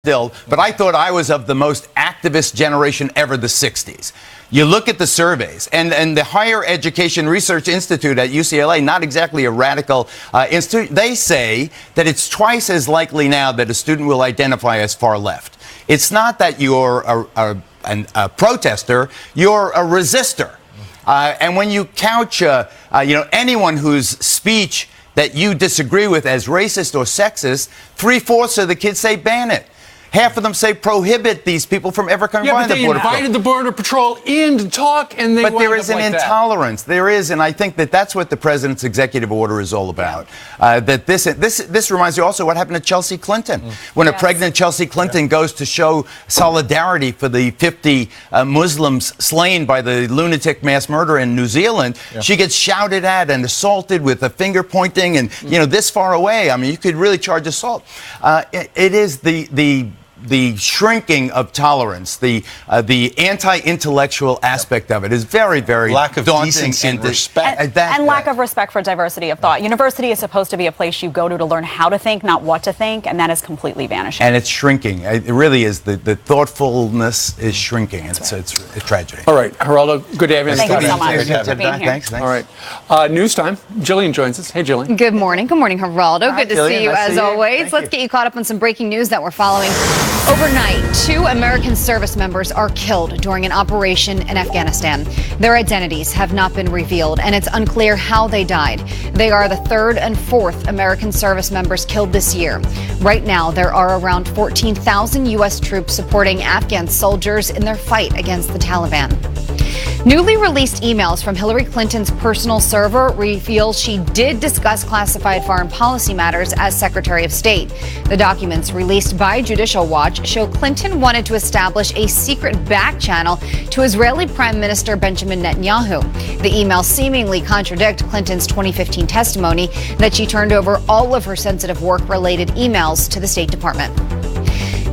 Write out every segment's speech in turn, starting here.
Still, but I thought I was of the most activist generation ever, the 60s. You look at the surveys, and the Higher Education Research Institute at UCLA, not exactly a radical institute, they say that it's twice as likely now that a student will identify as far left. It's not that you're a protester, you're a resistor. And when you couch anyone whose speech that you disagree with as racist or sexist, 3/4 of the kids say ban it. Half of them say prohibit these people from ever coming by the border. They invited the Border Patrol in to talk, and they. But there is an intolerance. There is, and I think that's what the president's executive order is all about. That this reminds me also what happened to Chelsea Clinton when a pregnant Chelsea Clinton goes to show solidarity for the 50 Muslims slain by the lunatic mass murderer in New Zealand. She gets shouted at and assaulted with a finger pointing, and this far away. I mean, you could really charge assault. It is the shrinking of tolerance, the anti-intellectual aspect of it is very, very lack of daunting decency and respect, and lack of respect for diversity of thought. University is supposed to be a place you go to learn how to think, not what to think, and that is completely vanishing. And it's shrinking. It really is. The thoughtfulness is shrinking. It's a tragedy. All right, Geraldo, good to have you. Thank you so much for being here. Thanks. All right, news time. Jillian joins us. Hey, Jillian. Good morning. Good morning, Geraldo. Good to Jillian. see you Nice to as see you. always. Let's get you caught up on some breaking news that we're following. Overnight, 2 American service members are killed during an operation in Afghanistan. Their identities have not been revealed, and it's unclear how they died. They are the 3rd and 4th American service members killed this year. Right now, there are around 14,000 U.S. troops supporting Afghan soldiers in their fight against the Taliban. Newly released emails from Hillary Clinton's personal server reveal she did discuss classified foreign policy matters as Secretary of State. The documents released by Judicial Watch show Clinton wanted to establish a secret back channel to Israeli Prime Minister Benjamin Netanyahu. The emails seemingly contradict Clinton's 2015 testimony that she turned over all of her sensitive work-related emails to the State Department.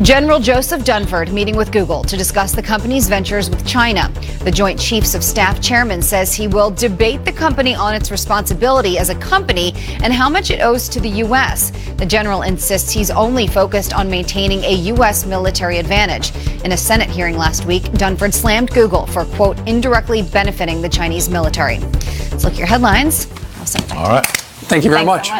General Joseph Dunford meeting with Google to discuss the company's ventures with China. The Joint Chiefs of Staff chairman says he will debate the company on its responsibility as a company and how much it owes to the U.S. The general insists he's only focused on maintaining a U.S. military advantage. In a Senate hearing last week, Dunford slammed Google for, quote, indirectly benefiting the Chinese military. Let's look at your headlines. I'll send it back All right. Thank you very much.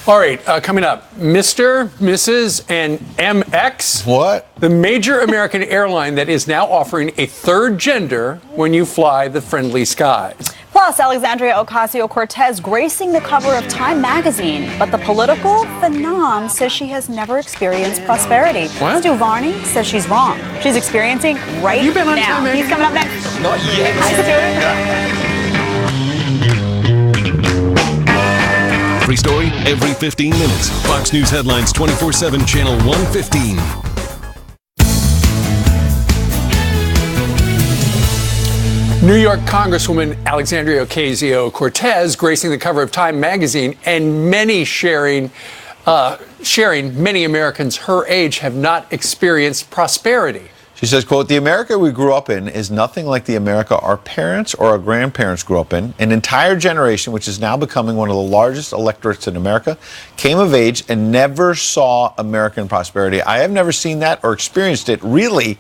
All right, coming up, Mr., Mrs., and MX. What? The major American airline that is now offering a third gender when you fly the friendly skies. Plus, Alexandria Ocasio-Cortez gracing the cover of Time magazine, but the political phenom says she has never experienced prosperity. What? Stu Varney says she's wrong. She's experiencing right You been on now. Time magazine? He's coming up next. Not yet. Hi, Stu. Every story, every 15 minutes. Fox News Headlines 24/7, Channel 115. New York Congresswoman Alexandria Ocasio-Cortez gracing the cover of Time magazine, and many sharing many Americans her age have not experienced prosperity. She says, quote, "The America we grew up in is nothing like the America our parents or our grandparents grew up in. An entire generation, which is now becoming one of the largest electorates in America, came of age and never saw American prosperity. I have never seen that or experienced it really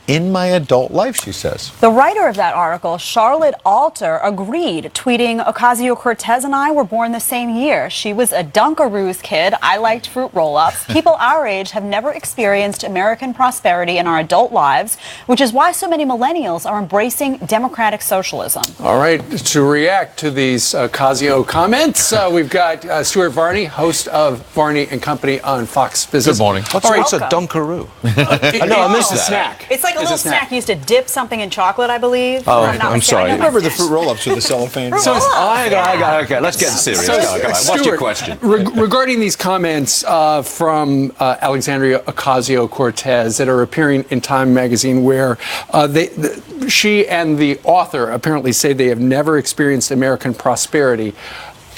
in my adult life," she says. The writer of that article, Charlotte Alter, agreed, tweeting, "Ocasio-Cortez and I were born the same year. She was a Dunkaroos kid. I liked fruit roll-ups. People our age have never experienced American prosperity in our adult lives, which is why so many millennials are embracing democratic socialism." All right, to react to these Ocasio comments, we've got Stuart Varney, host of Varney and Company on Fox Business. Good morning. What's a Dunkaroo? No, I missed that. Snack. It's like a little snack. You used to dip something in chocolate, I believe. Oh, I'm I'm sorry. I Remember the fruit roll-ups with the cellophane? Okay, let's get serious. Go on. What's your Stuart, question? Regarding these comments from Alexandria Ocasio-Cortez that are appearing in Time magazine, where she and the author apparently say they have never experienced American prosperity,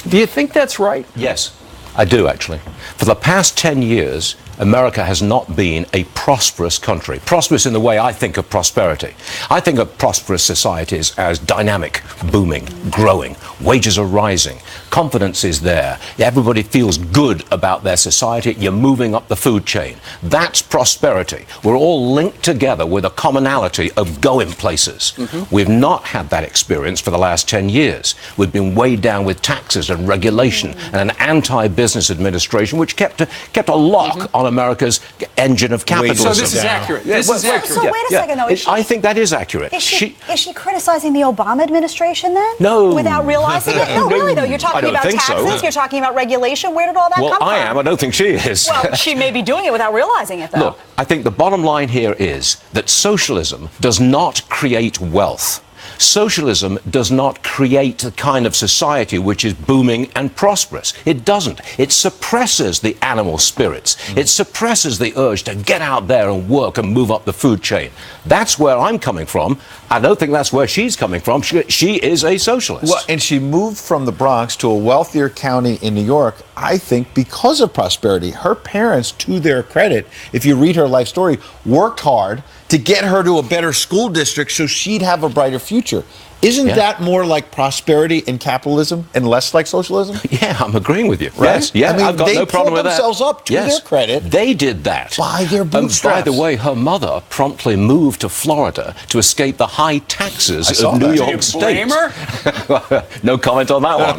do you think that's right? Yes, I do actually. For the past 10 years, America has not been a prosperous country. Prosperous in the way I think of prosperity. I think of prosperous societies as dynamic, booming, growing. Wages are rising. Confidence is there. Everybody feels good about their society. You're moving up the food chain. That's prosperity. We're all linked together with a commonality of going places. We've not had that experience for the last 10 years. We've been weighed down with taxes and regulation and an anti-business administration which kept a lock on America's engine of capitalism. So this is accurate. This is accurate. So wait a second, though. I think that is accurate. Is she criticizing the Obama administration then? No. Without realizing it? No, really though. You're talking about think so. taxes. You're talking about regulation. Where did all that come from? Well, I am. I don't think she is. Well, she may be doing it without realizing it, though. Look, I think the bottom line here is that socialism does not create wealth. Socialism does not create the kind of society which is booming and prosperous. It doesn't. It suppresses the animal spirits. It suppresses the urge to get out there and work and move up the food chain. That's where I'm coming from. I don't think that's where she's coming from. She is a socialist. Well, and she moved from the Bronx to a wealthier county in New York, I think, because of prosperity. Her parents, to their credit, if you read her life story, worked hard to get her to a better school district so she'd have a brighter future. Isn't that more like prosperity and capitalism and less like socialism? Yeah, I'm agreeing with you. Right? Yes, yeah, I mean, I've got no problem with that. They pulled themselves up, to their credit. They did that. By their bootstraps. By the way, her mother promptly moved to Florida to escape the high taxes of New York State. Blame her? No comment on that one.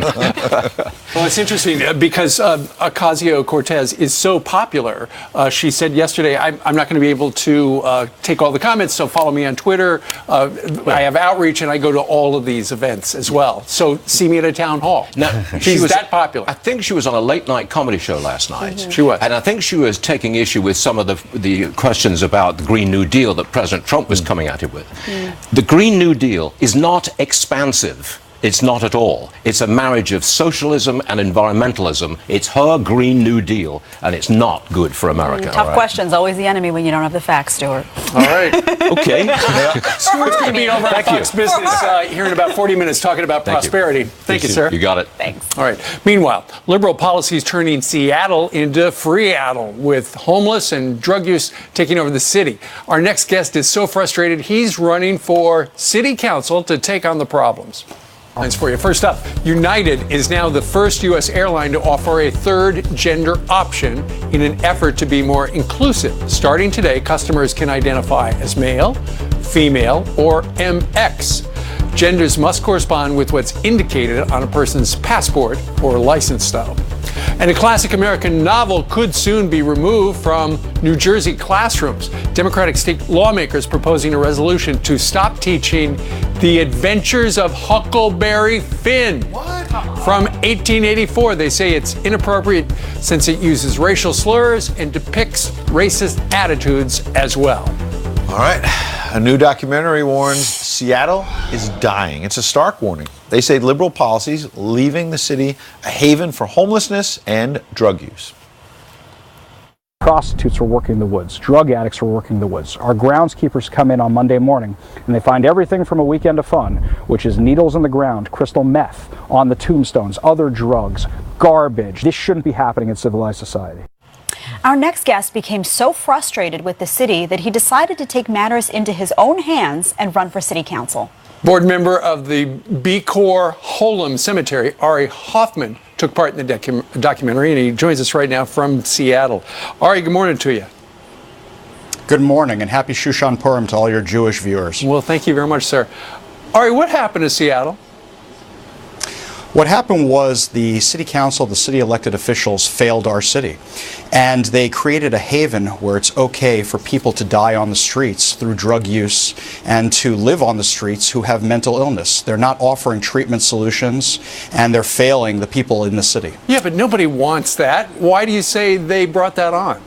Well, it's interesting because Ocasio-Cortez is so popular. She said yesterday, I'm not going to be able to take all the comments, so follow me on Twitter. I have outreach, and I go to all of these events as well. So see me at a town hall. Now, She's that popular. I think she was on a late-night comedy show last night. She was. And I think she was taking issue with some of the questions about the Green New Deal that President Trump was coming at it with. The Green New Deal is not expansive. It's not at all. It's a marriage of socialism and environmentalism. It's her Green New Deal, and it's not good for America. Tough questions. Always the enemy when you don't have the facts, Stuart. All right. Okay. Stuart's going to be over at Fox Business here in about 40 minutes talking about prosperity. Thank you, sir. You got it. Thanks. All right. Meanwhile, liberal policies turning Seattle into Free-attle, with homeless and drug use taking over the city. Our next guest is so frustrated he's running for city council to take on the problems. Thanks for you. First up, United is now the first U.S. airline to offer a third gender option in an effort to be more inclusive. Starting today, customers can identify as male, female, or MX. Genders must correspond with what's indicated on a person's passport or license stub. And a classic American novel could soon be removed from New Jersey classrooms. Democratic state lawmakers proposing a resolution to stop teaching The Adventures of Huckleberry Finn. What? From 1884. They say it's inappropriate since it uses racial slurs and depicts racist attitudes as well. All right. A new documentary warns Seattle is dying. It's a stark warning. They say liberal policies leaving the city a haven for homelessness and drug use. Prostitutes were working the woods. Drug addicts were working the woods. Our groundskeepers come in on Monday morning and they find everything from a weekend of fun, which is needles in the ground, crystal meth on the tombstones, other drugs, garbage. This shouldn't be happening in civilized society. Our next guest became so frustrated with the city that he decided to take matters into his own hands and run for city council. Board member of the B Corps Holum Cemetery, Ari Hoffman, took part in the documentary, and he joins us right now from Seattle. Ari, good morning to you. Good morning, and happy Shushan Purim to all your Jewish viewers. Well, thank you very much, sir. Ari, what happened to Seattle? What happened was the city council, the city elected officials failed our city. And they created a haven where it's okay for people to die on the streets through drug use and to live on the streets who have mental illness. They're not offering treatment solutions, and they're failing the people in the city. Yeah, but nobody wants that. Why do you say they brought that on?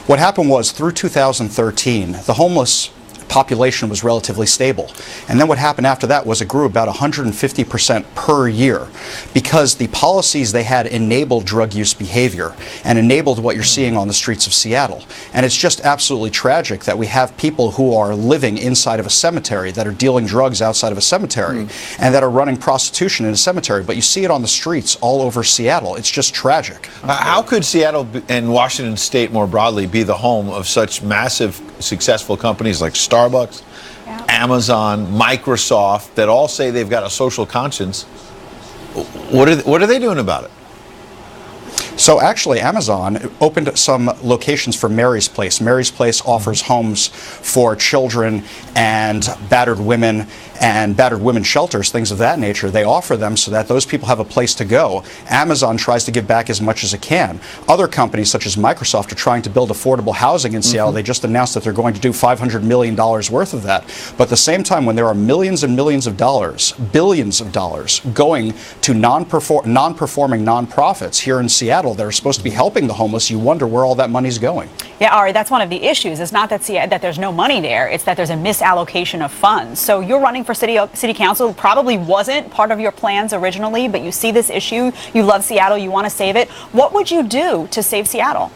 What happened was, through 2013, the homeless population was relatively stable. And then what happened after that was it grew about 150% per year because the policies they had enabled drug use behavior and enabled what you're seeing on the streets of Seattle. And it's just absolutely tragic that we have people who are living inside of a cemetery, that are dealing drugs outside of a cemetery, and that are running prostitution in a cemetery. But you see it on the streets all over Seattle. It's just tragic. How could Seattle and Washington State more broadly be the home of such massive, successful companies like Starbucks, Amazon, Microsoft, that all say they've got a social conscience? What are they doing about it? So actually, Amazon opened some locations for Mary's Place. Mary's Place offers homes for children and battered women shelters, things of that nature. They offer them so that those people have a place to go. Amazon tries to give back as much as it can. Other companies, such as Microsoft, are trying to build affordable housing in Seattle. They just announced that they're going to do $500 million worth of that. But at the same time, when there are millions and millions of dollars, billions of dollars, going to non-performing nonprofits here in Seattle that are supposed to be helping the homeless, you wonder where all that money's going. Yeah, Ari, that's one of the issues. It's not that there's no money there. It's that there's a misallocation of funds. So you're running for city council. Probably wasn't part of your plans originally, but you see this issue. You love Seattle. You want to save it. What would you do to save Seattle?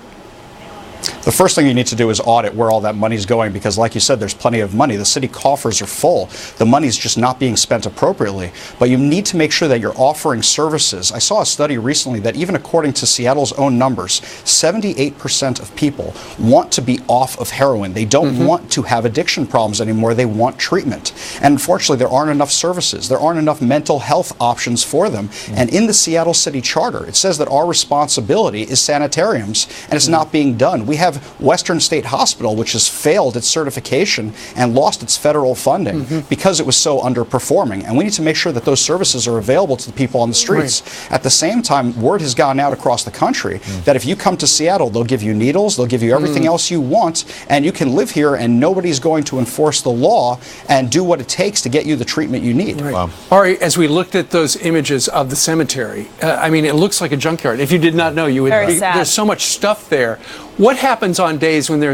The first thing you need to do is audit where all that money's going because, like you said, there's plenty of money. The city coffers are full. The money's just not being spent appropriately. But you need to make sure that you're offering services. I saw a study recently that even according to Seattle's own numbers, 78% of people want to be off of heroin. They don't want to have addiction problems anymore. They want treatment. And unfortunately, there aren't enough services. There aren't enough mental health options for them. And in the Seattle City Charter, it says that our responsibility is sanitariums, and it's not being done. We have Western State Hospital, which has failed its certification and lost its federal funding because it was so underperforming. And we need to make sure that those services are available to the people on the streets. At the same time, word has gone out across the country that if you come to Seattle, they'll give you needles, they'll give you everything else you want, and you can live here and nobody's going to enforce the law and do what it takes to get you the treatment you need. Right. Wow. Ari, as we looked at those images of the cemetery, I mean, it looks like a junkyard. If you did not know, you would. There's so much stuff there. What happens on days when there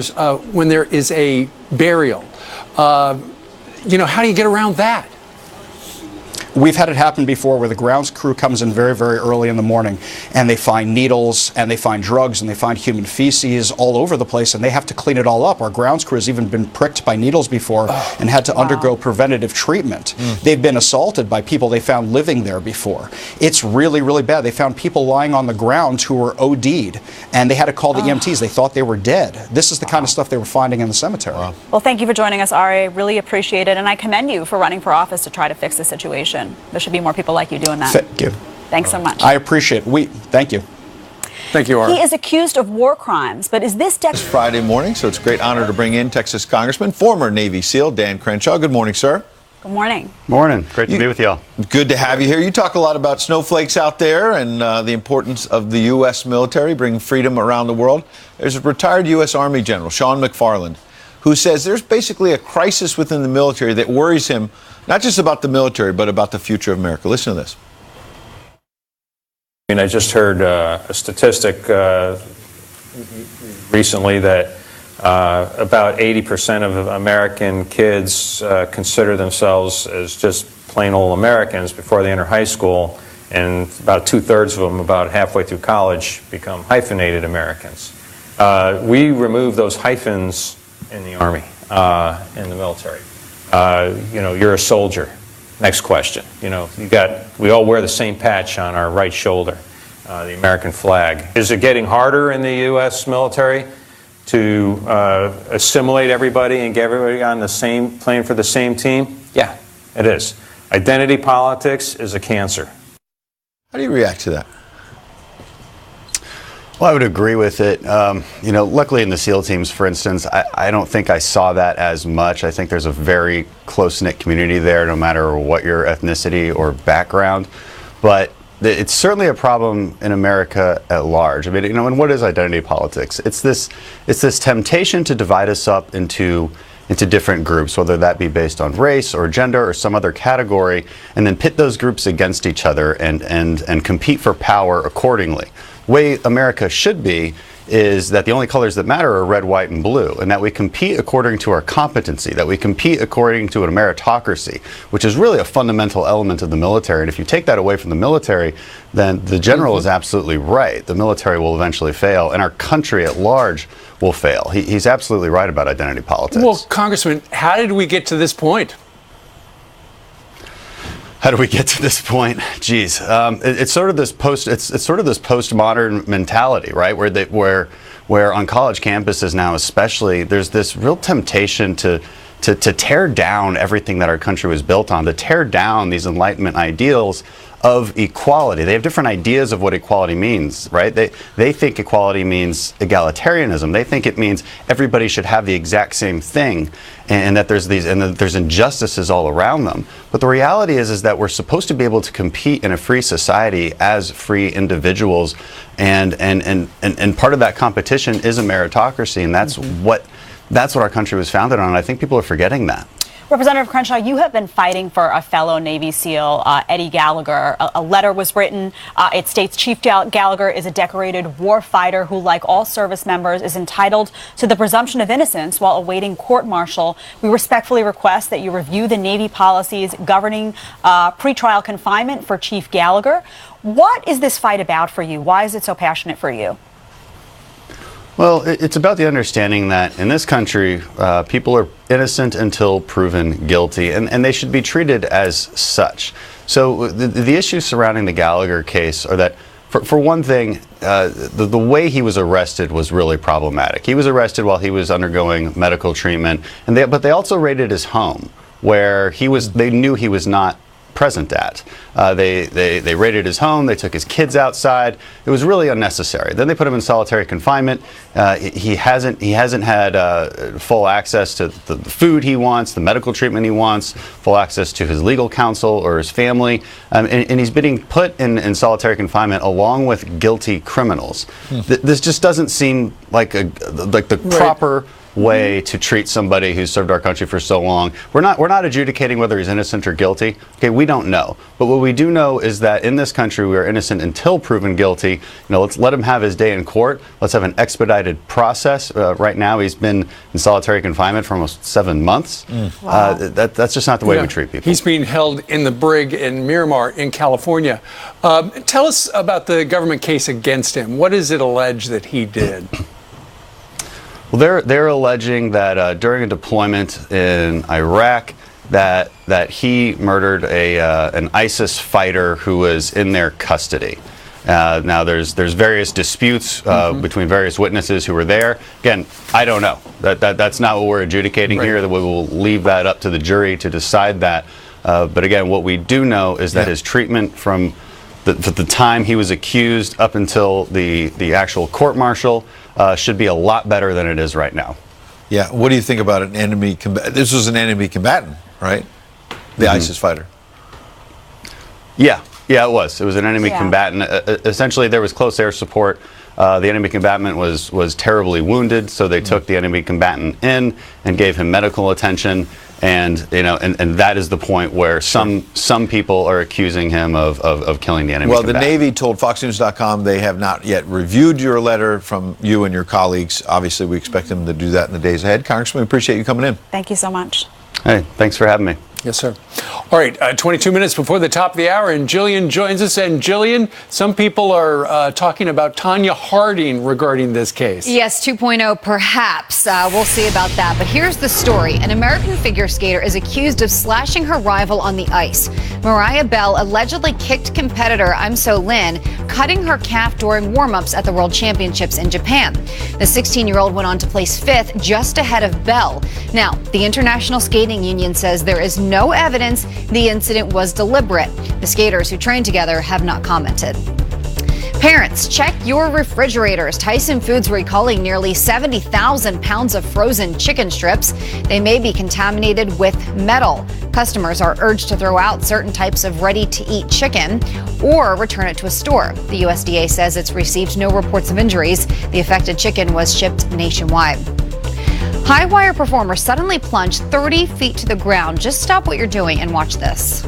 is a burial? How do you get around that? We've had it happen before where the grounds crew comes in very, very early in the morning and they find needles and they find drugs and they find human feces all over the place and they have to clean it all up. Our grounds crew has even been pricked by needles before and had to undergo preventative treatment. They've been assaulted by people they found living there before. It's really, really bad. They found people lying on the ground who were OD'd and they had to call the EMTs. They thought they were dead. This is the kind of stuff they were finding in the cemetery. Well, thank you for joining us, Ari. Really appreciate it. And I commend you for running for office to try to fix the situation. There should be more people like you doing that. Thank you. Thanks so much. I appreciate it. Thank you. Thank you, Ari. He is accused of war crimes, but is this Friday morning, so it's a great honor to bring in Texas Congressman, former Navy SEAL Dan Crenshaw. Good morning, sir. Good morning. Morning. Great to be with y'all. Good to have you here. You talk a lot about snowflakes out there and the importance of the U.S. military bringing freedom around the world. There's a retired U.S. Army General, Sean McFarland, who says there's basically a crisis within the military that worries him, not just about the military, but about the future of America. Listen to this. I just heard a statistic recently that about 80% of American kids consider themselves as just plain old Americans before they enter high school, and about 2/3 of them, about halfway through college, become hyphenated Americans. We remove those hyphens in the Army, in the military. You're a soldier. Next question. We all wear the same patch on our right shoulder, the American flag. Is it getting harder in the U.S. military to assimilate everybody and get everybody on the same, playing for the same team? Yeah, it is. Identity politics is a cancer. How do you react to that? Well, I would agree with it. Luckily in the SEAL teams, for instance, I don't think I saw that as much. I think there's a very close-knit community there, no matter what your ethnicity or background. But it's certainly a problem in America at large. I mean, and what is identity politics? It's this temptation to divide us up into different groups, whether that be based on race or gender or some other category, and then pit those groups against each other and compete for power accordingly. The way America should be is that the only colors that matter are red, white, and blue, and that we compete according to our competency, that we compete according to a meritocracy, which is really a fundamental element of the military. And if you take that away from the military, then the general is absolutely right. The military will eventually fail, and our country at large will fail. He's absolutely right about identity politics. Well, Congressman, how did we get to this point? How do we get to this point? Geez, it's sort of this postmodern mentality, right? Where on college campuses now, especially, there's this real temptation to tear down everything that our country was built on, to tear down these Enlightenment ideals of equality. They have different ideas of what equality means, right? They think equality means egalitarianism. They think it means everybody should have the exact same thing, and that there's injustices all around them. But the reality is that we're supposed to be able to compete in a free society as free individuals, and part of that competition is a meritocracy, and that's what our country was founded on. And I think people are forgetting that. Representative Crenshaw, you have been fighting for a fellow Navy SEAL, Eddie Gallagher. A letter was written. It states Chief Gallagher is a decorated war fighter who, like all service members, is entitled to the presumption of innocence while awaiting court-martial. We respectfully request that you review the Navy policies governing pretrial confinement for Chief Gallagher. What is this fight about for you? Why is it so passionate for you? Well, it's about the understanding that in this country, people are innocent until proven guilty, and they should be treated as such. So the issues surrounding the Gallagher case are that, for one thing, the way he was arrested was really problematic. He was arrested while he was undergoing medical treatment, but they also raided his home, where they knew he was not present at. They raided his home. They took his kids outside. It was really unnecessary. Then they put him in solitary confinement. He hasn't had full access to the food he wants, the medical treatment he wants, full access to his legal counsel or his family, and he's being put in solitary confinement along with guilty criminals. This just doesn't seem like the proper way to treat somebody who's served our country for so long. We're not adjudicating whether he's innocent or guilty. Okay, we don't know. But what we do know is that in this country we are innocent until proven guilty. Let's let him have his day in court. Let's have an expedited process. Right now he's been in solitary confinement for almost 7 months. Wow. That's just not the way we treat people. He's being held in the brig in Miramar in California. Tell us about the government case against him. What is it alleged that he did? Well, they're alleging that during a deployment in Iraq, that he murdered an ISIS fighter who was in their custody. Now there's various disputes between various witnesses who were there. Again, I don't know. That's not what we're adjudicating here. That we will leave that up to the jury to decide that. But again, what we do know is that his treatment from the time he was accused up until the actual court-martial should be a lot better than it is right now. Yeah. What do you think about an enemy combatant? This was an enemy combatant, right? The ISIS fighter. Yeah, it was. It was an enemy combatant. Essentially, there was close air support. The enemy combatant was terribly wounded, so they took the enemy combatant in and gave him medical attention. And that is the point where some people are accusing him of killing the enemy combatant. The Navy told FoxNews.com they have not yet reviewed your letter from you and your colleagues. Obviously, we expect them to do that in the days ahead. Congressman, we appreciate you coming in. Thank you so much. Hey, thanks for having me. Yes, sir. All right, 22 minutes before the top of the hour, and Jillian joins us. And Jillian, some people are talking about Tonya Harding regarding this case. Yes, 2.0 perhaps. We'll see about that. But here's the story. An American figure skater is accused of slashing her rival on the ice. Mariah Bell allegedly kicked competitor I'm So Lin, cutting her calf during warm-ups at the World Championships in Japan. The 16-year-old went on to place 5th, just ahead of Bell. Now, the International Skating Union says there is no evidence the incident was deliberate. The skaters who trained together have not commented. Parents, check your refrigerators. Tyson Foods recalling nearly 70,000 pounds of frozen chicken strips. They may be contaminated with metal. Customers are urged to throw out certain types of ready-to-eat chicken or return it to a store. The USDA says it's received no reports of injuries. The affected chicken was shipped nationwide. High wire performer suddenly plunged 30 feet to the ground. Just stop what you're doing and watch this.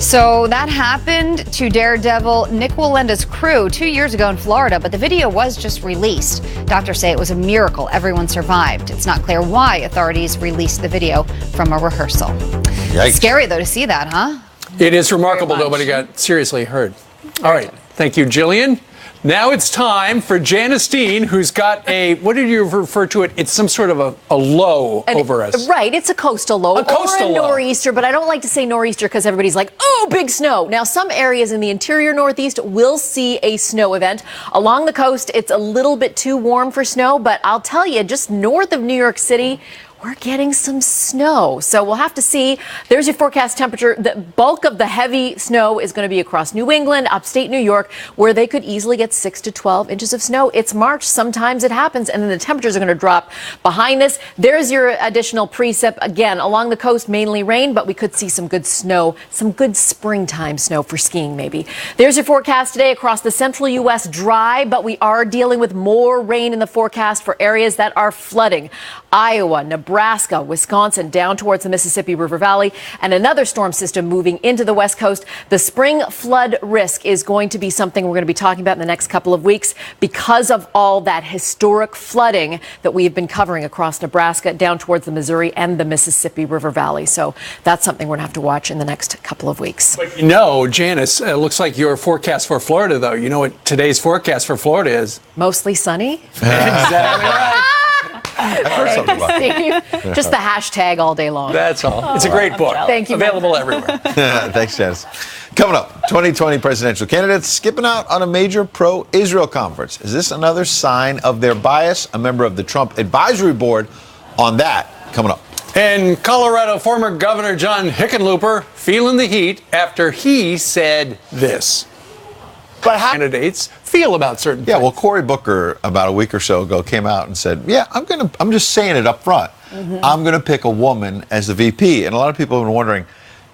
So that happened to Daredevil Nick Walenda's crew 2 years ago in Florida, but the video was just released. Doctors say it was a miracle everyone survived. It's not clear why authorities released the video from a rehearsal. Yikes. Scary, though, to see that, huh? It is remarkable nobody got seriously hurt. All right. Thank you, Jillian. Now it's time for Janice Dean, who's got a, what did you refer to it? It's some sort of a low over us. Right, it's a coastal low A coastal or a low. nor'easter, but I don't like to say nor'easter because everybody's like, oh, big snow. Now, some areas in the interior Northeast will see a snow event. Along the coast, it's a little bit too warm for snow, but I'll tell you, just north of New York City, we're getting some snow. So we'll have to see. There's your forecast temperature. The bulk of the heavy snow is going to be across New England, upstate New York, where they could easily get 6 to 12 inches of snow. It's March. Sometimes it happens, and then the temperatures are going to drop behind this. There's your additional precip. Again, along the coast, mainly rain, but we could see some good snow, some good springtime snow for skiing maybe. There's your forecast today across the central U.S. Dry, but we are dealing with more rain in the forecast for areas that are flooding. Iowa, Nebraska, Wisconsin, down towards the Mississippi River Valley, and another storm system moving into the West Coast. The spring flood risk is going to be something we're going to be talking about in the next couple of weeks because of all that historic flooding that we've been covering across Nebraska, down towards the Missouri and the Mississippi River Valley. So that's something we're going to have to watch in the next couple of weeks. But you know, Janice, it looks like your forecast for Florida, though. You know what today's forecast for Florida is? Mostly sunny. Exactly right. I've heard something about that. Steve. Just the hashtag all day long. That's all. It's a great book. Thank you. Available everywhere. Thanks, Janice. Coming up, 2020 presidential candidates skipping out on a major pro-Israel conference. Is this another sign of their bias? A member of the Trump advisory board on that coming up. And Colorado former Governor John Hickenlooper feeling the heat after he said this. But how candidates feel about certain things. Yeah, well, Cory Booker about a week or so ago came out and said, yeah, I'm just saying it up front. I'm going to pick a woman as the VP. And a lot of people have been wondering,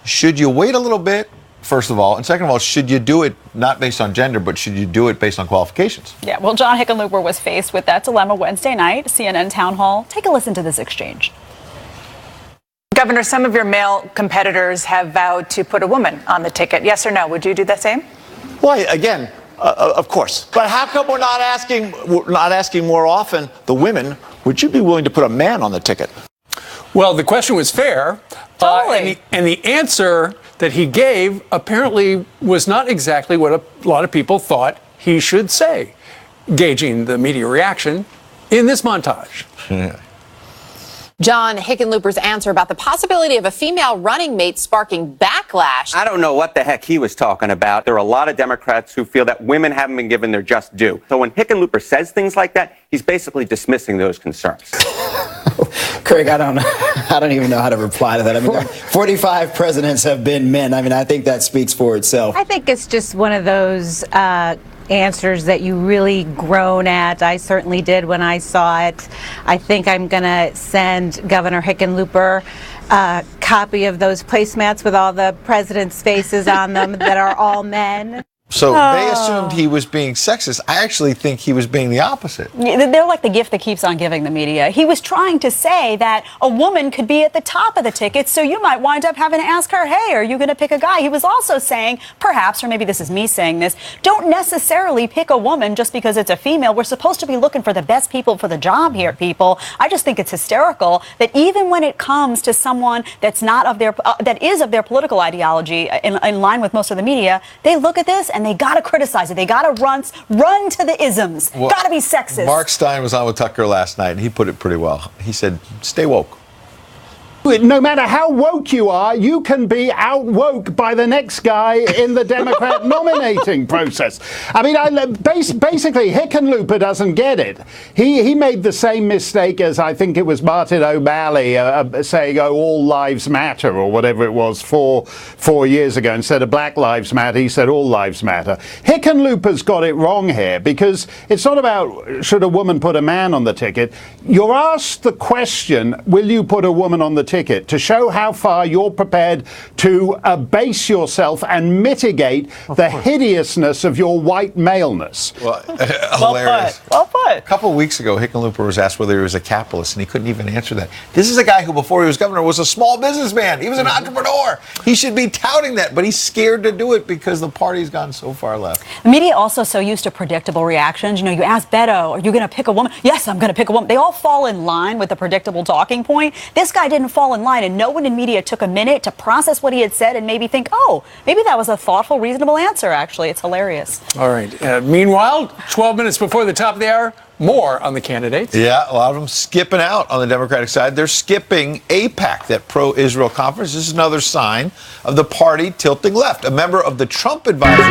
should you wait a little bit, first of all? And second of all, should you do it not based on gender, but should you do it based on qualifications? Yeah, well, John Hickenlooper was faced with that dilemma Wednesday night, CNN Town Hall. Take a listen to this exchange. Governor, some of your male competitors have vowed to put a woman on the ticket. Yes or no? Would you do the same? Well, again, of course. But how come we're not asking more often the women, would you be willing to put a man on the ticket? Well, the question was fair. Totally. And the answer that he gave apparently was not exactly what a lot of people thought he should say, gauging the media reaction in this montage. John Hickenlooper's answer about the possibility of a female running mate sparking backlash. I don't know what the heck he was talking about. There are a lot of Democrats who feel that women haven't been given their just due. So when Hickenlooper says things like that, he's basically dismissing those concerns. Craig, I don't even know how to reply to that. I mean, 45 presidents have been men. I mean, I think that speaks for itself. I think it's just one of those answers that you really groan at. I certainly did when I saw it. I think I'm going to send Governor Hickenlooper a copy of those placemats with all the president's faces on them that are all men. So they assumed he was being sexist. I actually think he was being the opposite. They're like the gift that keeps on giving, the media. He was trying to say that a woman could be at the top of the ticket, so you might wind up having to ask her, hey, are you going to pick a guy? He was also saying, perhaps, or maybe this is me saying this, don't necessarily pick a woman just because it's a female. We're supposed to be looking for the best people for the job here, people. I just think it's hysterical that even when it comes to someone that's not of their, that is of their political ideology, in line with most of the media, they look at this and they got to criticize it. They got to run to the isms. Well, got to be sexist. Mark Stein was on with Tucker last night, and he put it pretty well. He said, stay woke. No matter how woke you are, you can be out-woke by the next guy in the Democrat nominating process. I mean, basically, Hickenlooper doesn't get it. He made the same mistake as, I think it was Martin O'Malley saying, oh, all lives matter, or whatever it was, four years ago. Instead of Black Lives Matter, he said all lives matter. Hickenlooper's got it wrong here, because it's not about should a woman put a man on the ticket. You're asked the question, will you put a woman on the ticket? ticket to show how far you're prepared to abase yourself and mitigate the hideousness of your white maleness. Well, hilarious. Well put. A couple of weeks ago, Hickenlooper was asked whether he was a capitalist, and he couldn't even answer that. This is a guy who, before he was governor, was a small businessman. He was an entrepreneur. He should be touting that, but he's scared to do it because the party's gone so far left. The media also so used to predictable reactions. You know, you ask Beto, are you going to pick a woman? Yes, I'm going to pick a woman. They all fall in line with the predictable talking point. This guy didn't fall in line, and no one in media took a minute to process what he had said and maybe think, oh, maybe that was a thoughtful, reasonable answer, actually. It's hilarious. All right. Meanwhile, 12 minutes before the top of the hour, more on the candidates. Yeah, a lot of them skipping out on the Democratic side. They're skipping AIPAC, that pro-Israel conference. This is another sign of the party tilting left. A member of the Trump Advisory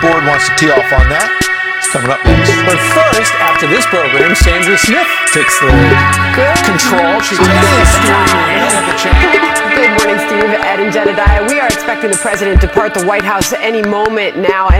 Board wants to tee off on that. It's coming up next. But first, after this program, Sandra Smith takes the control. She's taking the steering wheel of the channel. Good morning, Steve, Ed, and Jedediah. We are expecting the president to depart the White House any moment now. And